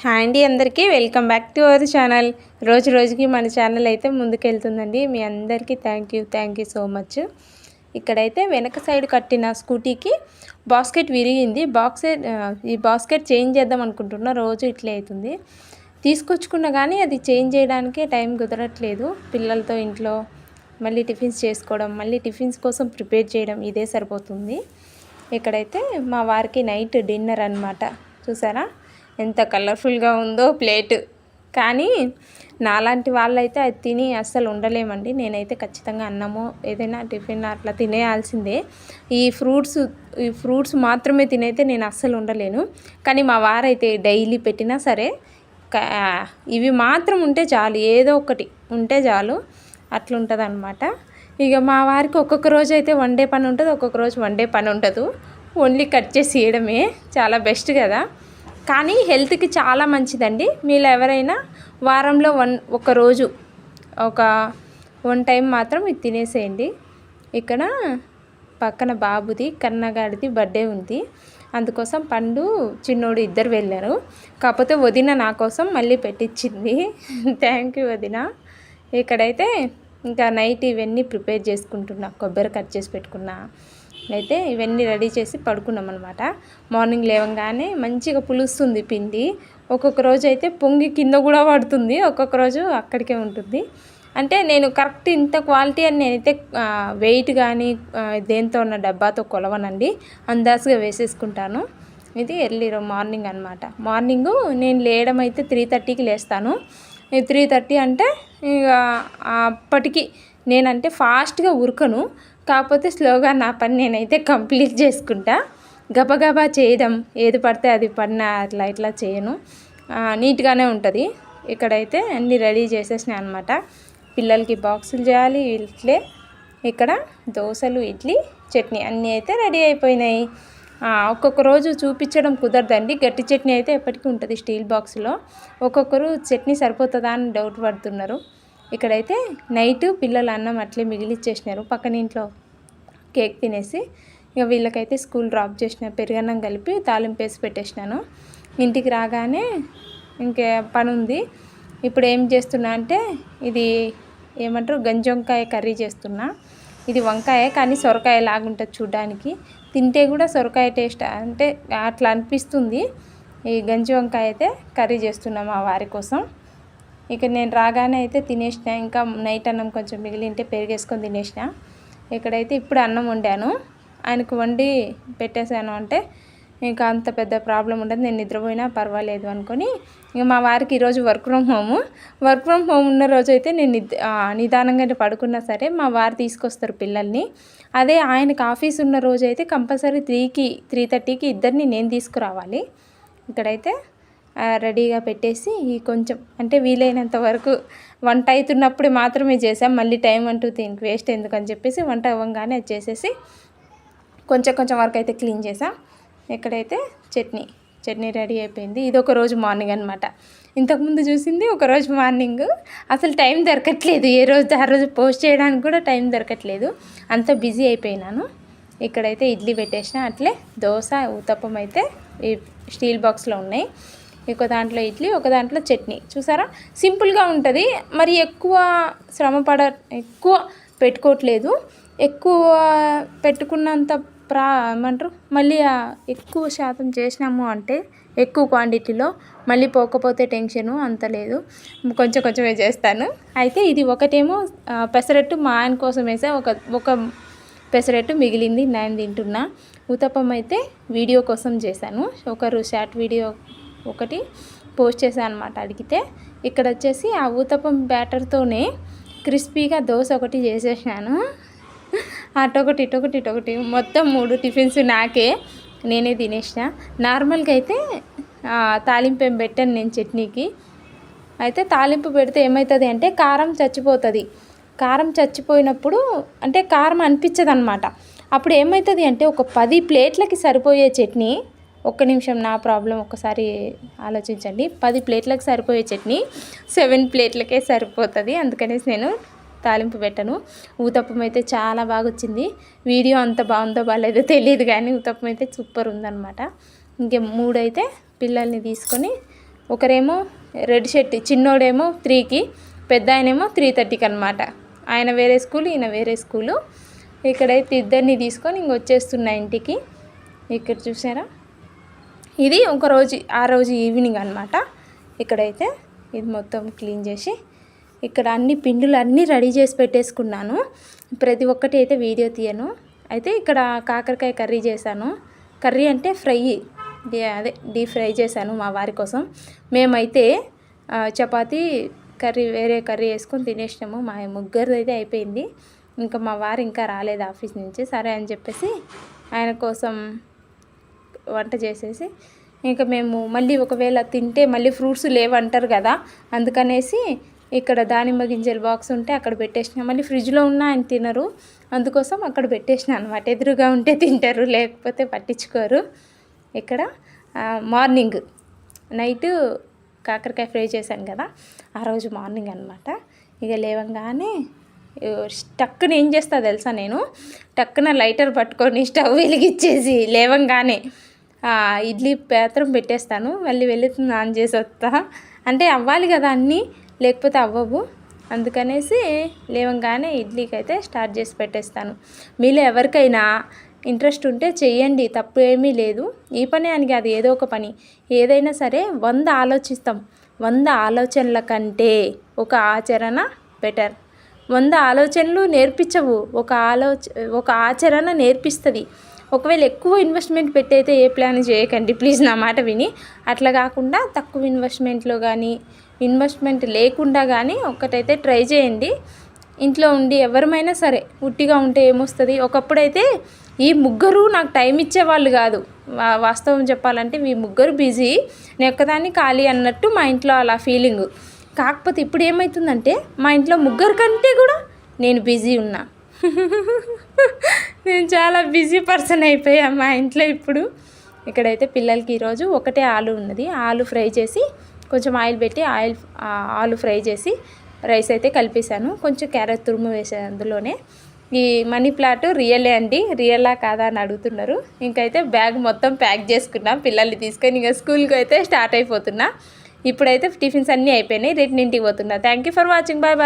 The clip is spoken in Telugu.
హాయ్ అండి, అందరికీ welcome back to our channel. రోజు రోజుకి మన ఛానల్ అయితే ముందుకెళ్తుందండి. మీ అందరికీ థ్యాంక్ యూ సో మచ్. ఇక్కడైతే వెనక సైడ్ కట్టిన స్కూటీకి బాస్కెట్ విరిగింది. ఈ బాస్కెట్ చేంజ్ చేద్దాం అనుకుంటున్నా. రోజు ఇట్లే అవుతుంది. తీసుకొచ్చుకున్నా కానీ అది చేంజ్ చేయడానికే టైం కుదరట్లేదు. పిల్లలతో ఇంట్లో మళ్ళీ టిఫిన్స్ చేసుకోవడం, మళ్ళీ టిఫిన్స్ కోసం ప్రిపేర్ చేయడం, ఇదే సరిపోతుంది. ఇక్కడైతే మా వారికి నైట్ డిన్నర్ అన్నమాట. చూసారా ఎంత కలర్ఫుల్గా ఉందో ప్లేట్. కానీ నాలాంటి వాళ్ళైతే అది తిని అస్సలు ఉండలేమండి. నేనైతే ఖచ్చితంగా అన్నమో ఏదైనా టిఫిన్ అట్లా తినేయాల్సిందే. ఈ ఫ్రూట్స్ మాత్రమే తినైతే నేను అస్సలు ఉండలేను. కానీ మా వారైతే డైలీ పెట్టినా సరే ఇవి మాత్రం ఉంటే చాలు, ఏదో ఒకటి ఉంటే చాలు, అట్లుంటుంది అనమాట. ఇక మా వారికి ఒక్కొక్క రోజు అయితే వన్ డే పని ఉంటుంది, ఒక్కొక్క రోజు వన్ డే పని ఉండదు. ఓన్లీ కట్ చేసి ఇవ్వడమే చాలా బెస్ట్ కదా. కానీ హెల్త్కి చాలా మంచిదండి. మీరు ఎవరైనా వారంలో ఒక రోజు వన్ టైం మాత్రం ఇది తినేసేయండి. ఇక్కడ పక్కన బాబుది కన్నగాడిది బర్త్డే ఉంది. అందుకోసం పండు చిన్నోడు ఇద్దరు వెళ్ళారు. కాకపోతే వదిన నా కోసం మళ్ళీ పెట్టించింది. థ్యాంక్ యూ వదిన. ఇక్కడైతే ఇంకా నైట్ ఇవన్నీ ప్రిపేర్ చేసుకుంటున్నా. కొబ్బరి కట్ చేసి పెట్టుకున్నా. అయితే ఇవన్నీ రెడీ చేసి పడుకున్నాం అనమాట. మార్నింగ్ లేవగానే మంచిగా పులుస్తుంది పిండి. ఒక్కొక్క రోజు అయితే పొంగి కింద కూడా పడుతుంది, ఒక్కొక్క రోజు అక్కడికే ఉంటుంది. అంటే నేను కరెక్ట్ ఇంత క్వాలిటీ అని నేనైతే వెయిట్ కానీ దేంతో ఉన్న డబ్బాతో కొలవనండి, అందాజుగా వేసేసుకుంటాను. ఇది ఎర్లీ మార్నింగ్ అనమాట. మార్నింగు నేను లేయడం అయితే 3:30కి లేస్తాను. 3:30 అంటే ఇక అప్పటికి నేనంటే ఫాస్ట్గా ఉరకను, కాకపోతే స్లోగా నా పని నేనైతే కంప్లీట్ చేసుకుంటా. గబగబా చేయడం, ఏది పడితే అది పడినా అట్లా ఇట్లా చేయను, నీట్గానే ఉంటుంది. ఇక్కడైతే అన్నీ రెడీ చేసేసినాయి అనమాట. పిల్లలకి బాక్సులు చేయాలి. ఇట్లే ఇక్కడ దోశలు, ఇడ్లీ, చట్నీ అన్నీ అయితే రెడీ అయిపోయినాయి. ఒక్కొక్క రోజు చూపించడం కుదరదండి. గట్టి చట్నీ అయితే ఎప్పటికీ ఉంటుంది స్టీల్ బాక్స్లో. ఒక్కొక్కరు చట్నీ సరిపోతుందా అని డౌట్ పడుతున్నారు. ఇక్కడైతే నైట్ పిల్లలు అన్నం అట్లే మిగిలిచ్చేసినారు. పక్కన ఇంట్లో కేక్ తినేసి ఇక వీళ్ళకైతే స్కూల్ డ్రాప్ చేసిన, పెరుగన్నం కలిపి తాలింపు వేసి పెట్టేసినాను. ఇంటికి రాగానే ఇంకే పని ఉంది. ఇప్పుడు ఏం చేస్తున్నా అంటే ఇది ఏమంటారు గంజి వంకాయ కర్రీ చేస్తున్నా. ఇది వంకాయ కానీ సొరకాయ లాగుంటుంది చూడడానికి. తింటే కూడా సొరకాయ టేస్ట్ అంటే అట్లా అనిపిస్తుంది. ఈ గంజి వంకాయ అయితే కర్రీ చేస్తున్నా మా వారి కోసం. ఇక నేను రాగానే అయితే తినేసిన. ఇంకా నైట్ అన్నం కొంచెం మిగిలింటే పెరిగేసుకొని తినేసిన. ఇక్కడైతే ఇప్పుడు అన్నం వండాను, ఆయనకు వండి పెట్టేశాను. అంటే ఇంకా అంత పెద్ద ప్రాబ్లం ఉండదు, నేను నిద్రపోయినా పర్వాలేదు అనుకొని. ఇక మా వారికి ఈరోజు వర్క్ ఫ్రమ్ హోమ్ ఉన్న రోజు అయితే నేను నిదానంగా పడుకున్నా సరే మా వారు తీసుకొస్తారు పిల్లల్ని. అదే ఆయనకు ఆఫీస్ ఉన్న రోజు అయితే కంపల్సరీ 3:30కి ఇద్దరిని నేను తీసుకురావాలి. ఇక్కడైతే రెడీగా పెట్టేసి కొంచెం అంటే వీలైనంత వరకు వంట అవుతున్నప్పుడు మాత్రమే చేసాం. మళ్ళీ టైం అంటూ దీనికి వేస్ట్ ఎందుకని చెప్పేసి వంట అవ్వగానే అది చేసేసి కొంచెం వరకు అయితే క్లీన్ చేసాం. ఇక్కడైతే చట్నీ రెడీ అయిపోయింది. ఇది ఒక రోజు మార్నింగ్ అనమాట. ఇంతకుముందు చూసింది ఒకరోజు మార్నింగ్. అసలు టైం దొరకట్లేదు, ఏ రోజు ఆ రోజు పోస్ట్ చేయడానికి కూడా టైం దొరకట్లేదు, అంత బిజీ అయిపోయినాను. ఇక్కడైతే ఇడ్లీ పెట్టేసిన. అట్లే దోశ, ఊతప్పం అయితే ఈ స్టీల్ బాక్స్లో ఉన్నాయి. ఒక దాంట్లో ఇడ్లీ, ఒక దాంట్లో చట్నీ. చూసారా సింపుల్గా ఉంటుంది. మరి ఎక్కువ ఎక్కువ పెట్టుకోవట్లేదు. ఎక్కువ పెట్టుకున్నంత ఏమంటారు మళ్ళీ ఎక్కువ శాతం చేసినాము అంటే ఎక్కువ క్వాంటిటీలో మళ్ళీ పోకపోతే టెన్షను అంత లేదు. కొంచెమే చేస్తాను. అయితే ఇది ఒకటేమో పెసరట్టు మా ఆయన కోసం వేసా, ఒక పెసరట్టు మిగిలింది నేను తింటున్నా. ఊతప్పం అయితే వీడియో కోసం చేశాను. ఒకరు షార్ట్ వీడియో ఒకటి పోస్ట్ చేశాను అనమాట అడిగితే. ఇక్కడ వచ్చేసి ఆ ఊతప్పం బ్యాటర్తోనే క్రిస్పీగా దోశ ఒకటి చేసేసినాను. ఇటొకటి మొత్తం 3 టిఫిన్స్ నాకే, నేనే తినేసిన. నార్మల్గా అయితే తాలింపు ఏం పెట్టాను నేను చట్నీకి. అయితే తాలింపు పెడితే ఏమవుతుంది అంటే కారం చచ్చిపోతుంది. కారం చచ్చిపోయినప్పుడు అంటే కారం అనిపించదు అనమాట. అప్పుడు ఏమవుతుంది అంటే ఒక 10 ప్లేట్లకి సరిపోయే చట్నీ, ఒక్క నిమిషం నా ప్రాబ్లం ఒక్కసారి ఆలోచించండి. 10 ప్లేట్లకు సరిపోయే చట్నీ 7 ప్లేట్లకే సరిపోతుంది. అందుకనేసి నేను తాలింపు పెట్టను. ఊతప్పం అయితే చాలా బాగా వచ్చింది. వీడియో అంత బాగుందో బాగాలేదో తెలియదు కానీ ఊతప్పం అయితే సూపర్ ఉందన్నమాట. ఇంకే 3 అయితే పిల్లల్ని తీసుకొని ఒకరేమో రెడ్ షర్ట్ చిన్నోడేమో 3కి, పెద్ద ఆయనేమో 3:30కి అనమాట. ఆయన వేరే స్కూలు, ఈయన వేరే స్కూలు. ఇక్కడైతే ఇద్దరిని తీసుకొని వచ్చేస్తున్నా ఇంటికి. ఇక్కడ చూసారా, ఇది ఆ రోజు ఈవినింగ్ అనమాట. ఇక్కడైతే ఇది మొత్తం క్లీన్ చేసి ఇక్కడ అన్ని పిండులు అన్నీ రెడీ చేసి పెట్టేసుకున్నాను. ప్రతి ఒక్కటి అయితే వీడియో తీయను. అయితే ఇక్కడ కాకరకాయ కర్రీ చేశాను. కర్రీ అంటే ఫ్రై, డీప్ ఫ్రై చేశాను మా వారి కోసం. మేమైతే చపాతీ వేరే కర్రీ వేసుకొని తినేసినాము. మా ముగ్గురిది అయితే అయిపోయింది. ఇంకా మా వారు ఇంకా రాలేదు ఆఫీస్ నుంచి. సరే అని చెప్పేసి ఆయన కోసం వంట చేసేసి ఇంకా మేము మళ్ళీ ఒకవేళ తింటే మళ్ళీ ఫ్రూట్స్ లేవంటారు కదా, అందుకనేసి ఇక్కడ దానిమ్మ గింజల బాక్స్ ఉంటే అక్కడ పెట్టేసిన. మళ్ళీ ఫ్రిడ్జ్లో ఉన్న ఆయన తినరు, అందుకోసం అక్కడ పెట్టేసిన అనమాట. ఎదురుగా ఉంటే తింటారు, లేకపోతే పట్టించుకోరు. ఇక్కడ మార్నింగ్ నైట్ కాకరకాయ ఫ్రై చేశాను కదా, ఆ రోజు మార్నింగ్ అనమాట. ఇక లేవంగానే టక్కున ఏం చేస్తా తెలుసా, నేను టక్కున లైటర్ పట్టుకొని స్టవ్ వెలిగిచ్చేసి లేవంగానే ఇడ్లీ పాత్రం పెట్టేస్తాను. మళ్ళీ వెళ్ళి ఆన్ చేసి వస్తా. అంటే అవ్వాలి కదా అన్నీ, లేకపోతే అవ్వవు. అందుకనేసి లేవంగానే ఇడ్లీకి అయితే స్టార్ట్ చేసి పెట్టేస్తాను. మీలో ఎవరికైనా ఇంట్రెస్ట్ ఉంటే చెయ్యండి, తప్పు ఏమీ లేదు. ఈ పని అని కాదు, ఏదో ఒక పని ఏదైనా సరే 100 ఆలోచిస్తాం. 100 ఆలోచనల కంటే ఒక ఆచరణ బెటర్. 100 ఆలోచనలు నేర్పించవు, ఒక ఆచరణ నేర్పిస్తుంది. ఒకవేళ ఎక్కువ ఇన్వెస్ట్మెంట్ పెట్టయితే ఏ ప్లాన్ చేయకండి ప్లీజ్, నా మాట విని. అట్లా కాకుండా తక్కువ ఇన్వెస్ట్మెంట్లో కానీ ఇన్వెస్ట్మెంట్ లేకుండా కానీ ఒక్కటైతే ట్రై చేయండి. ఇంట్లో ఉండి ఎవరమైనా సరే ఉట్టిగా ఉంటే ఏమొస్తుంది. ఒకప్పుడైతే ఈ ముగ్గురు నాకు టైం ఇచ్చేవాళ్ళు కాదు. వాస్తవం చెప్పాలంటే ఈ ముగ్గురు బిజీ, నేను ఒక్కదాన్ని ఖాళీ అన్నట్టు మా ఇంట్లో అలా ఫీలింగ్. కాకపోతే ఇప్పుడు ఏమవుతుందంటే మా ఇంట్లో ముగ్గురు కంటే కూడా నేను బిజీ ఉన్నా. నేను చాలా బిజీ పర్సన్ అయిపోయా మా ఇంట్లో ఇప్పుడు. ఇక్కడైతే పిల్లలకి ఈరోజు ఒకటే ఆలు ఉన్నది, ఆలు ఫ్రై చేసి కొంచెం ఆయిల్ పెట్టి ఆలు ఫ్రై చేసి రైస్ అయితే కలిపేశాను. కొంచెం క్యారెట్ తురుము వేసాను అందులోనే. ఈ మనీ ప్లాట్ రియలే అండి, రియలా కాదా అని అడుగుతున్నారు. ఇంకైతే బ్యాగ్ మొత్తం ప్యాక్ చేసుకున్నా పిల్లల్ని తీసుకొని. ఇంకా స్కూల్కి అయితే స్టార్ట్ అయిపోతున్నా. ఇప్పుడైతే టిఫిన్స్ అన్నీ అయిపోయినాయి, రిటర్న్ ఇంటికి పోతున్నా. Thank you for watching, bye bye.